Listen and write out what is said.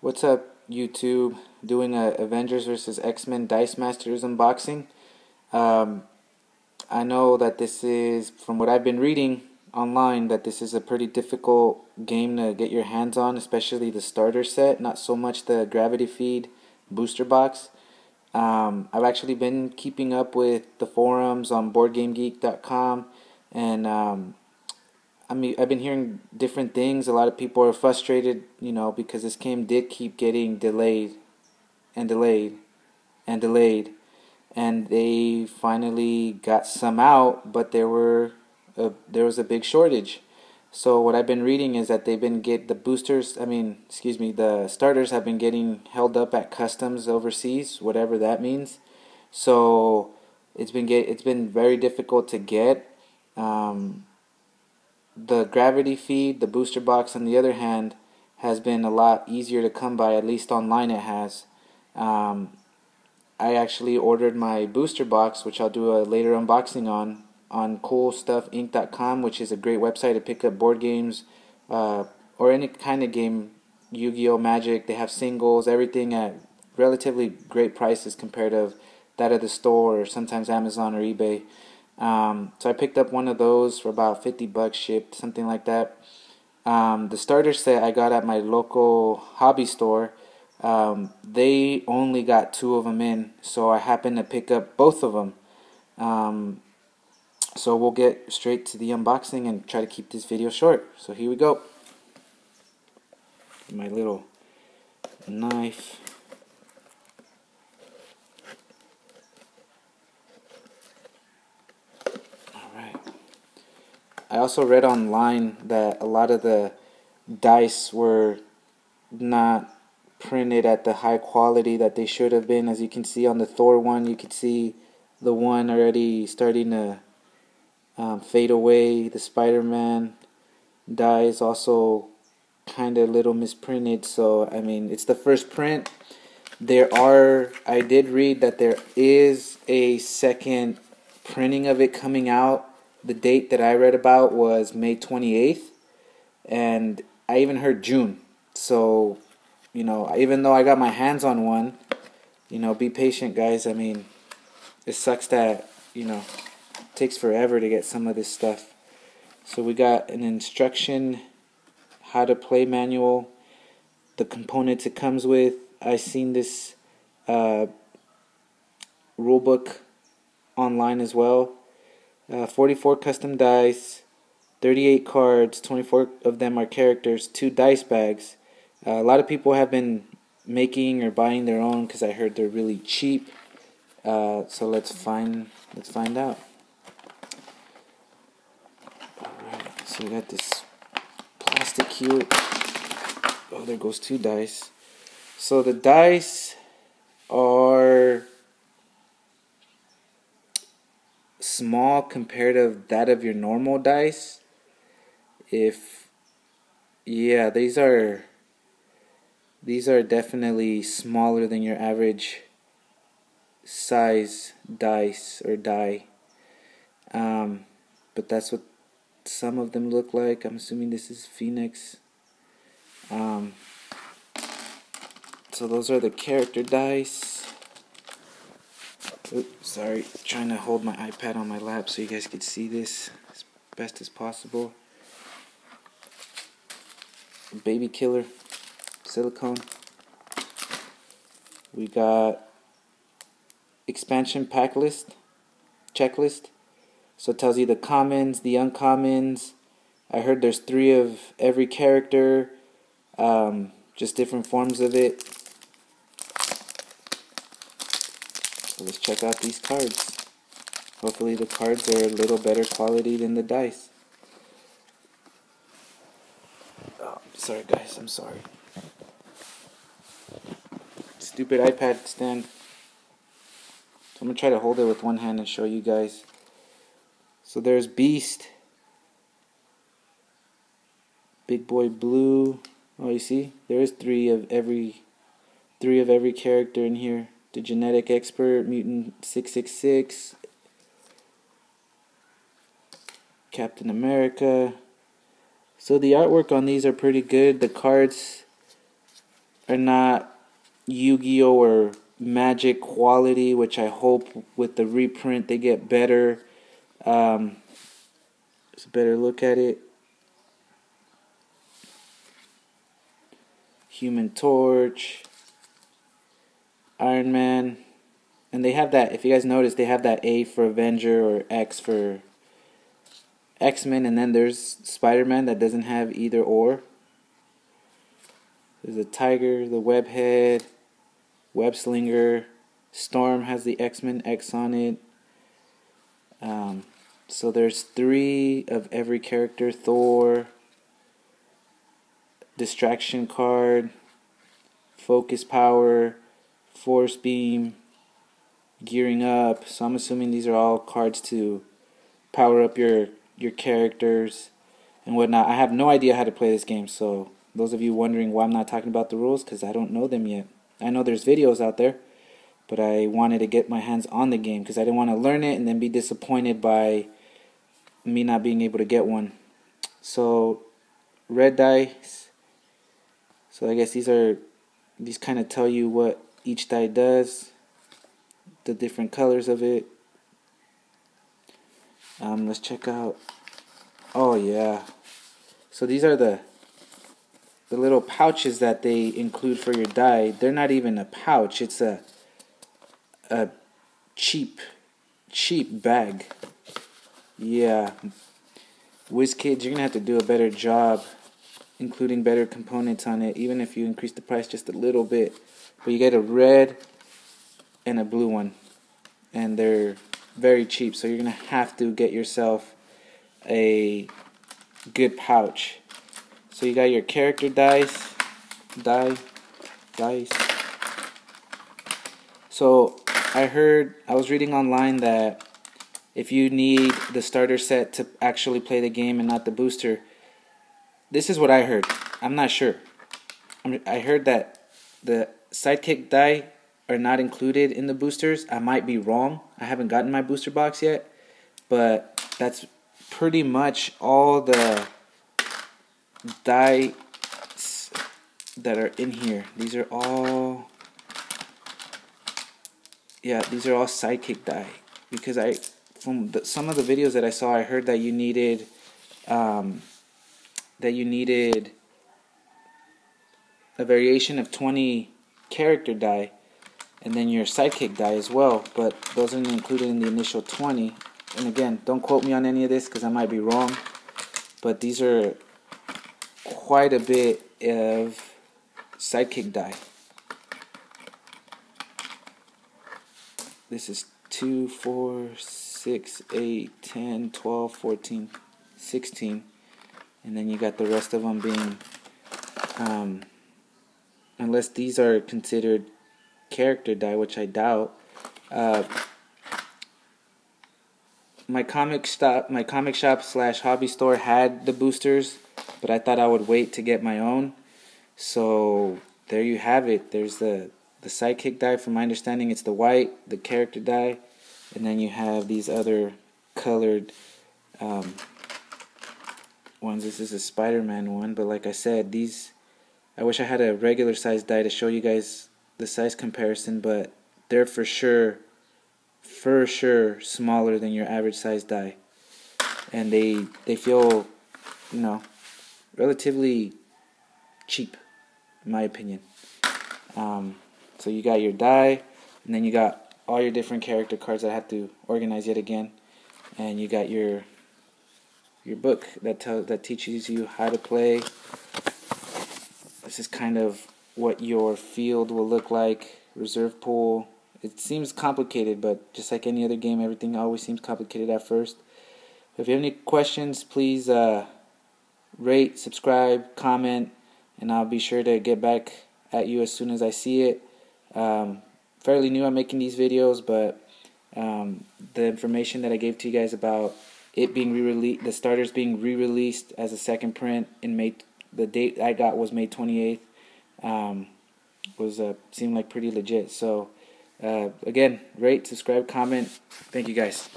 What's up, YouTube? Doing a Avengers vs. X-Men Dice Masters unboxing. Um, I know that this is, from what I've been reading online, that this is a pretty difficult game to get your hands on, especially the starter set, not so much the Gravity Feed booster box. I've actually been keeping up with the forums on BoardGameGeek.com, and I've been hearing different things. A lot of people are frustrated, because this game did keep getting delayed and delayed and delayed, and they finally got some out, but there was a big shortage. So what I've been reading is that they've been get the boosters. The starters have been getting held up at customs overseas, whatever that means. So it's been very difficult to get. The Gravity Feed, the booster box, on the other hand, has been a lot easier to come by. At least online, it has. Um, I actually ordered my booster box, which I'll do a later unboxing on CoolStuffInc.com, which is a great website to pick up board games, or any kind of game, Yu-Gi-Oh, Magic. They have singles, everything at relatively great prices compared to that of the store or sometimes Amazon or eBay. So I picked up one of those for about $50 shipped, something like that. The starter set I got at my local hobby store. They only got two of them in, so I happened to pick up both of them. So we'll get straight to the unboxing and try to keep this video short. So here we go. My little knife. Alright. I also read online that a lot of the dice were not printed at the high quality that they should have been. As you can see on the Thor one, you can see the one already starting to fade away. The Spider-Man die is also kind of a little misprinted. So I mean, it's the first print. I did read that there is a second printing of it coming out. The date that I read about was May 28th, and I even heard June. So, even though I got my hands on one, be patient, guys. I mean, it sucks that, it takes forever to get some of this stuff. So we got an instruction, how to play manual, the components it comes with. I seen this rule book online as well. 44 custom dice, 38 cards, 24 of them are characters, 2 dice bags. A lot of people have been making or buying their own because I heard they're really cheap. So let's find out. Alright, so we got this plastic here. Oh, there goes 2 dice. So the dice are small compared to that of your normal dice. These are definitely smaller than your average size dice or die. But that's what some of them look like. I'm assuming this is Phoenix. So those are the character dice. Oops, sorry, trying to hold my iPad on my lap so you guys could see this as best as possible. Baby Killer silicone. We got expansion pack list, checklist. So it tells you the commons, the uncommons. I heard there's 3 of every character, just different forms of it. So let's check out these cards. Hopefully the cards are a little better quality than the dice. Oh, sorry guys, I'm sorry. Stupid iPad stand. So I'm going to try to hold it with one hand and show you guys. So there's Beast. Big Boy Blue. Oh, you see? There is 3 of every character in here. The Genetic Expert, Mutant 666, Captain America. So the artwork on these are pretty good. The cards are not Yu-Gi-Oh or Magic quality, which I hope with the reprint they get better. Let's a better look at it. Human Torch, Iron Man, and they have that, if you guys notice, they have that A for Avenger or X for X-Men, and then there's Spider-Man that doesn't have either or. There's a Tiger, the Webhead, Web Slinger, Storm has the X-Men X on it. So there's 3 of every character. Thor, Distraction card, Focus Power, Force Beam, Gearing Up. So I'm assuming these are all cards to power up your characters and whatnot. I have no idea how to play this game, so those of you wondering why I'm not talking about the rules, because I don't know them yet. I know there's videos out there, but I wanted to get my hands on the game because I didn't want to learn it and then be disappointed by me not being able to get one. So red dice. So I guess these kind of tell you what each die does, the different colors of it. Let's check out. Oh yeah. So these are the little pouches that they include for your die. They're not even a pouch. It's a cheap bag. Yeah. WizKids, you're gonna have to do a better job including better components on it, even if you increase the price just a little bit. But you get a red and a blue one, and they're very cheap, so you're gonna have to get yourself a good pouch. So you got your character dice. So I was reading online that if you need the starter set to actually play the game and not the booster, this is what I heard. I'm not sure. I heard that the sidekick die are not included in the boosters. I might be wrong. I haven't gotten my booster box yet, but that's pretty much all the die that are in here. These are all sidekick die, because from some of the videos that I saw, I heard that you needed a variation of 20 character die and then your sidekick die as well, but those aren't included in the initial 20. And again, don't quote me on any of this because I might be wrong, but these are quite a bit of sidekick die. This is 2, 4, 6, 8, 10, 12, 14, 16. And then you got the rest of them being, unless these are considered character die, which I doubt. My comic shop slash hobby store had the boosters, but I thought I would wait to get my own. So there you have it. There's the sidekick die. From my understanding, it's the white, the character die, and then you have these other colored ones. This is a Spider-Man one, but like I said, I wish I had a regular size die to show you guys the size comparison, but they're for sure smaller than your average size die, and they feel, relatively cheap, in my opinion. So you got your die, and then you got all your different character cards that I have to organize yet again, and you got your book that teaches you how to play. This is kind of what your field will look like. Reserve pool. It seems complicated, but just like any other game, everything always seems complicated at first. If you have any questions, please rate, subscribe, comment, and I'll be sure to get back at you as soon as I see it. Fairly new at making these videos, but the information that I gave to you guys about it being re-released, the starters being re-released as a second print in May, the date I got was May 28th, seemed like pretty legit. So again, rate, subscribe, comment. Thank you guys.